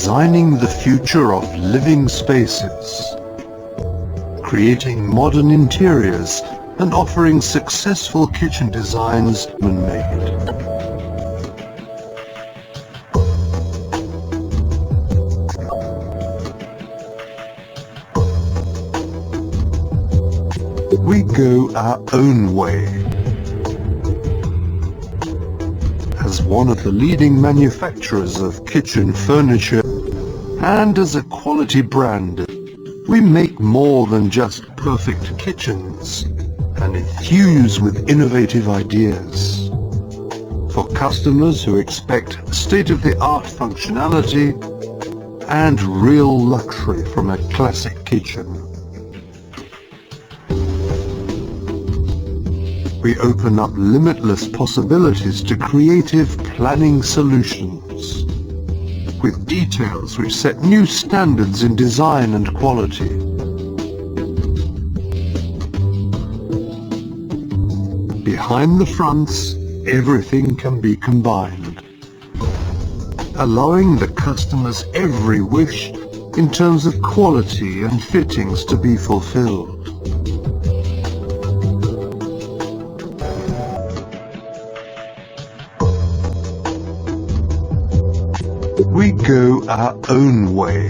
designing the future of living spaces, creating modern interiors and offering successful kitchen designs man-made. We go our own way. As one of the leading manufacturers of kitchen furniture and as a quality brand, we make more than just perfect kitchens and infuse with innovative ideas. For customers who expect state-of-the-art functionality and real luxury from a classic kitchen. We open up limitless possibilities to creative planning solutions, with details which set new standards in design and quality. Behind the fronts, everything can be combined, allowing the customer's every wish in terms of quality and fittings to be fulfilled. We go our own way.